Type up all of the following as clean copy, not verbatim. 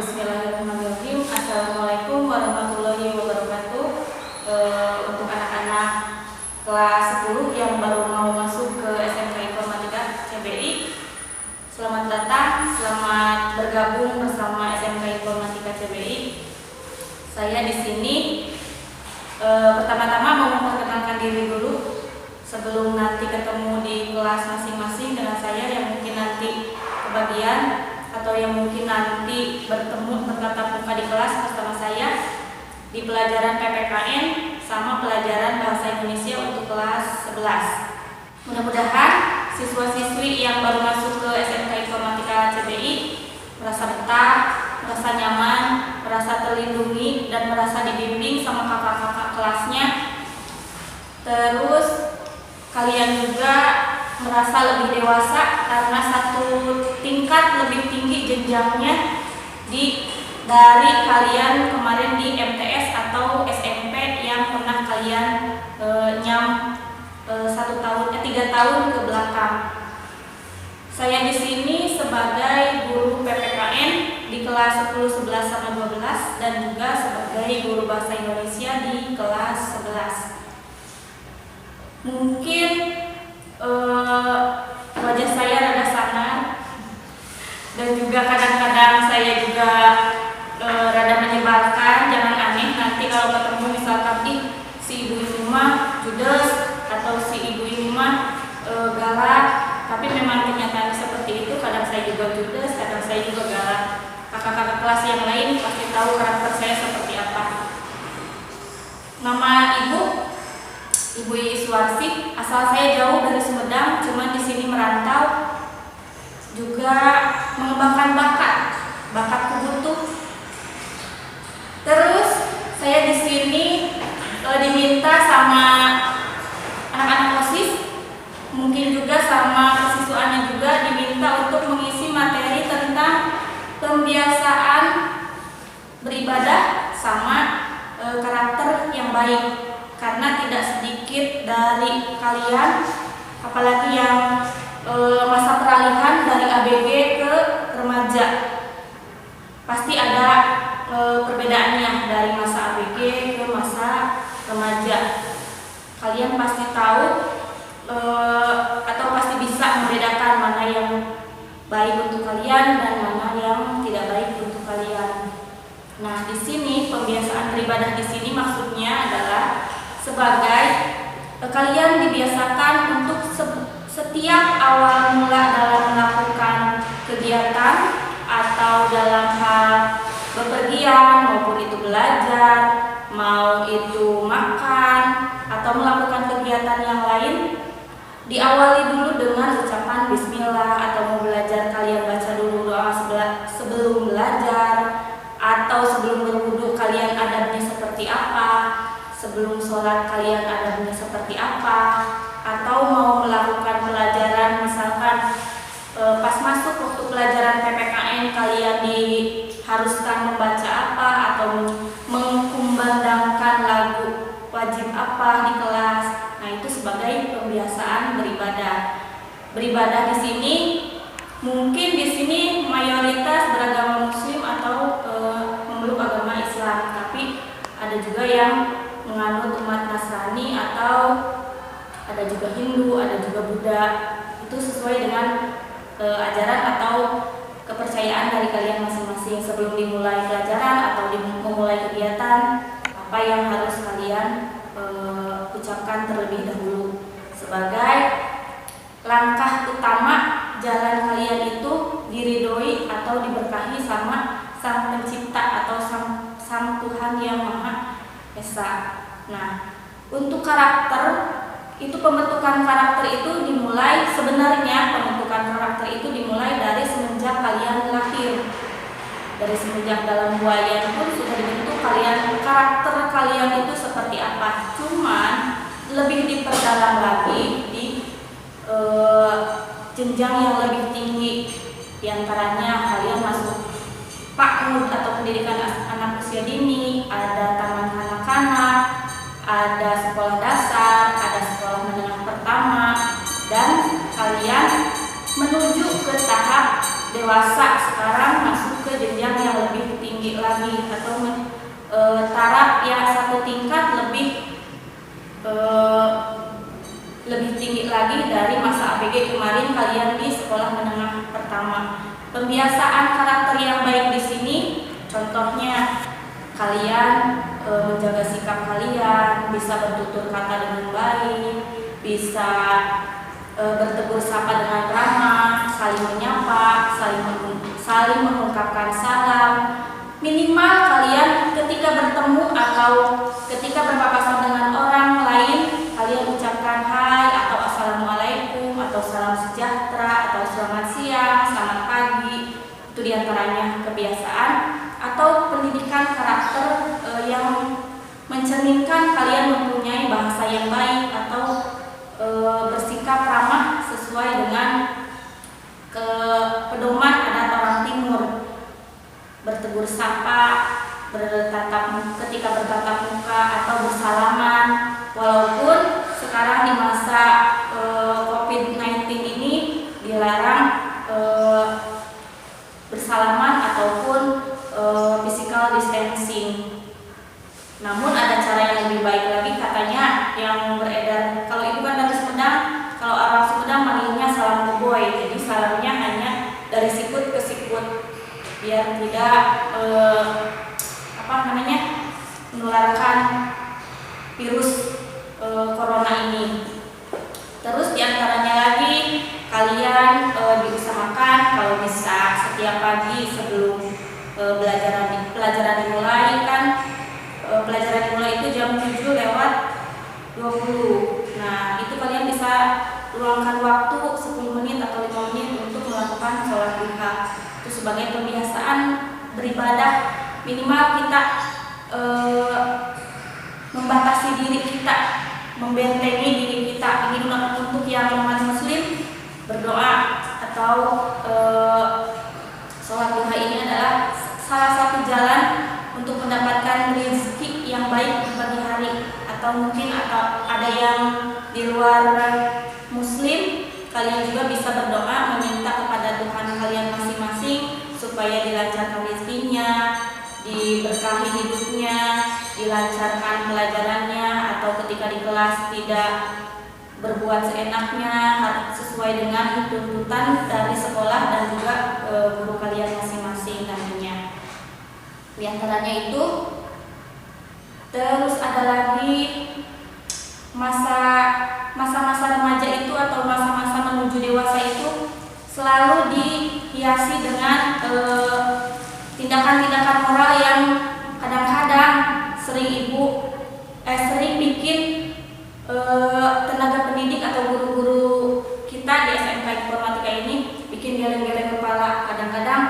Bismillahirrahmanirrahim. Assalamualaikum warahmatullahi wabarakatuh. Untuk anak-anak kelas 10 yang baru mau masuk ke SMK Informatika CBI, selamat datang, selamat bergabung bersama SMK Informatika CBI. Saya di sini pertama-tama mau memperkenalkan diri dulu sebelum nanti ketemu di kelas masing-masing dengan saya yang mungkin nanti kebagian atau yang mungkin nanti bertemu bertatap muka di kelas bersama saya di pelajaran PPKN sama pelajaran Bahasa Indonesia untuk kelas 11. Mudah-mudahan siswa-siswi yang baru masuk ke SMK Informatika CBI merasa betah, merasa nyaman, merasa terlindungi, dan merasa dibimbing sama kakak-kakak kelasnya. Terus kalian juga merasa lebih dewasa karena satu tingkat lebih tinggi jenjangnya dari kalian kemarin di MTS atau SMP yang pernah kalian 3 tahun ke belakang. Saya di sini sebagai guru PPKN di kelas 10, 11 sama 12 dan juga sebagai guru bahasa Indonesia di kelas 11. Mungkin wajah saya rada sangar dan juga kadang-kadang saya juga rada menyebalkan. Jangan aneh nanti kalau ketemu misalkan si ibu ini mah judes atau si ibu ini mah galak, tapi memang kenyataannya seperti itu. Kadang saya juga judes, kadang saya juga galak. Kakak-kakak kelas yang lain pasti tahu karakter saya seperti apa. Nama Ibu Iswarsi, asal saya jauh dari Sumedang, cuma di sini merantau, juga mengembangkan bakat kubutuh. Terus saya di sini diminta sama anak-anak OSIS, mungkin juga sama kesiswaannya juga diminta untuk mengisi materi tentang pembiasaan beribadah sama karakter yang baik. Karena tidak sedikit dari kalian, apalagi yang masa peralihan dari ABG ke remaja, pasti ada perbedaannya dari masa ABG ke masa remaja. Kalian pasti tahu atau pasti bisa membedakan mana yang baik untuk kalian dan mana yang tidak baik untuk kalian. Nah, di sini pembiasaan beribadah di sini maksudnya adalah sebagai kalian dibiasakan untuk setiap awal mula dalam melakukan kegiatan atau dalam hal bepergian maupun itu belajar, mau itu makan atau melakukan kegiatan yang lain, diawali dulu dengan ucapan bismillah. Atau mau belajar kalian baca dulu doa sebelum belajar, atau sebelum berwudu kalian adabnya seperti apa, sebelum sholat kalian adabnya seperti apa, atau mau melakukan pelajaran misalkan pas masuk waktu pelajaran PPKN kalian diharuskan membaca apa atau mengkumandangkan lagu wajib apa di kelas. Nah, itu sebagai pembiasaan beribadah. Beribadah di sini mungkin di sini mayoritas beragama Muslim atau memeluk agama Islam, tapi ada juga yang menganut umat Nasrani atau ada juga Hindu, ada juga Buddha. Itu sesuai dengan ajaran atau kepercayaan dari kalian masing-masing. Sebelum dimulai pelajaran atau memulai kegiatan, apa yang harus kalian ucapkan terlebih dahulu sebagai langkah utama jalan kalian itu diridhoi atau diberkahi sama Sang Pencipta atau Sang Tuhan Yang Maha Esa. Nah, untuk karakter itu, pembentukan karakter itu dimulai, sebenarnya pembentukan karakter itu dimulai dari semenjak kalian lahir. Dari semenjak dalam buaya pun sudah dibentuk karakter kalian itu seperti apa. Cuman lebih diperdalam lagi di jenjang yang lebih tinggi. Di antaranya kalian masuk PAUD atau pendidikan anak usia dini, ada taman kanak-kanak, ada sekolah dasar, ada sekolah menengah pertama, dan kalian menuju ke tahap dewasa sekarang masuk ke jenjang yang lebih tinggi lagi atau taraf yang satu tingkat lebih tinggi lagi dari masa ABG kemarin kalian di sekolah menengah pertama. Pembiasaan karakter yang baik di sini, contohnya kalian menjaga sikap kalian, bisa bertutur kata dengan baik, bisa bertegur sapa dengan ramah, saling menyapa, saling mengungkapkan salam. Minimal kalian ketika bertemu atau ketika berpapasan dengan orang lain, kalian ucapkan hai atau assalamualaikum atau salam sejahtera atau selamat siang, selamat pagi. Itu diantaranya kebiasaan atau pendidikan karakter yang mencerminkan kalian mempunyai bahasa yang baik atau bersikap ramah sesuai dengan pedoman adat orang Timur. Bertegur sapa, ketika bertatap muka atau bersalaman. Walaupun sekarang di masa COVID-19 ini dilarang bersalaman ataupun physical distancing. Namun ada cara yang lebih baik lagi katanya yang beredar. Kalau itu kan dari Sumedang, kalau orang Sumedang manggilnya salam boboy. Jadi salamnya hanya dari sikut ke sikut biar tidak menularkan virus corona ini. Terus diantaranya lagi kalian diusahakan kalau bisa setiap pagi sebelum pelajaran dimulai kan. Pelajaran dimulai itu jam 7:20. Nah, itu kalian bisa luangkan waktu 10 menit atau 5 menit untuk melakukan sholat duha. Itu sebagai pembiasaan beribadah. Minimal kita membatasi diri kita, membentengi diri kita. Ini untuk yang umat muslim berdoa atau sholat duha ini adalah salah satu jalan untuk mendapatkan rezeki yang baik di pagi hari. Atau mungkin ada yang di luar muslim, kalian juga bisa berdoa meminta kepada Tuhan kalian masing-masing supaya dilancarkan rezekinya, diberkahi hidupnya, dilancarkan pelajarannya, atau ketika di kelas tidak berbuat seenaknya sesuai dengan tuntutan dari sekolah dan juga guru kalian masing-masing nantinya. Di antaranya itu. Terus ada lagi masa-masa remaja itu atau masa-masa menuju dewasa itu selalu dihiasi dengan tindakan-tindakan moral yang kadang-kadang sering bikin tenaga pendidik atau guru-guru kita di SMK Informatika ini bikin geleng-geleng kepala. Kadang-kadang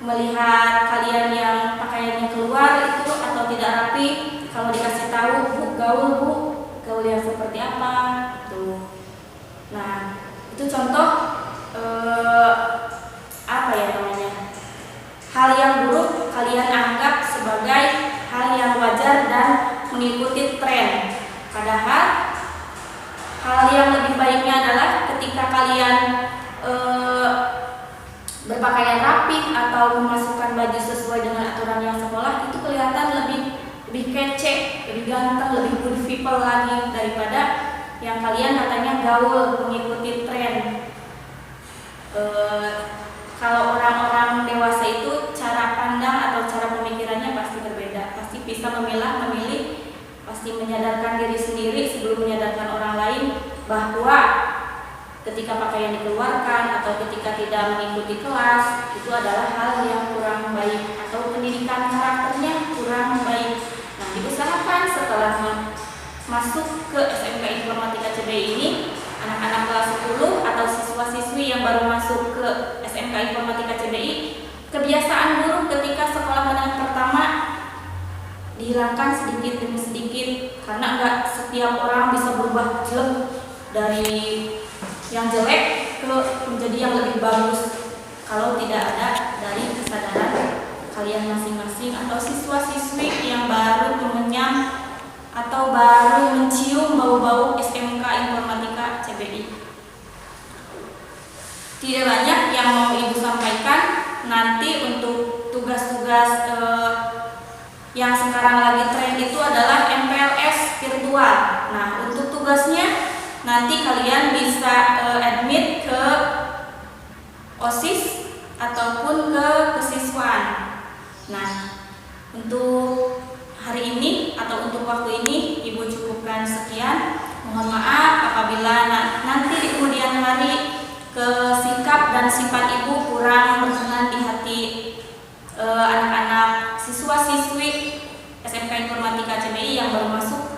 melihat kalian yang pakaiannya keluar itu atau tidak rapi, kalau dikasih tahu gaul yang seperti apa itu. Nah, itu contoh hal yang buruk kalian anggap sebagai hal yang wajar dan mengikuti tren. Padahal hal yang lebih baiknya adalah ketika kalian berpakaian rapi atau memasukkan baju sesuai dengan aturan yang sekolah, itu kelihatan lebih kece, lebih ganteng, lebih good people lagi daripada yang kalian katanya gaul mengikuti tren. Kalau orang-orang dewasa itu cara pandang atau cara pemikirannya pasti berbeda, pasti bisa memilih, pasti menyadarkan diri sendiri sebelum menyadarkan orang lain bahwa ketika pakaian dikeluarkan atau ketika tidak mengikuti kelas itu adalah hal yang kurang baik atau pendidikan karakternya kurang baik. Nah, diusahakan setelah masuk ke SMK Informatika CBI ini, anak-anak kelas 10 atau siswa-siswi yang baru masuk ke SMK Informatika CBI, kebiasaan buruk ketika sekolah menengah pertama dihilangkan sedikit demi sedikit, karena enggak setiap orang bisa berubah jelek dari yang jelek ke menjadi yang lebih bagus kalau tidak ada dari kesadaran kalian masing-masing atau siswa-siswi yang baru mengenyam atau baru mencium bau-bau SMK Informatika CBI. Tidak banyak yang mau Ibu sampaikan. Nanti untuk tugas-tugas yang sekarang lagi tren itu adalah MPLS virtual. Nah, untuk tugasnya nanti kalian bisa admit ke OSIS ataupun ke kesiswaan. Nah, untuk hari ini atau untuk waktu ini Ibu cukupkan sekian. Mohon maaf apabila nanti di kemudian hari sikap dan sifat Ibu kurang berkenan di hati anak-anak siswa-siswi SMK Informatika CBI yang baru masuk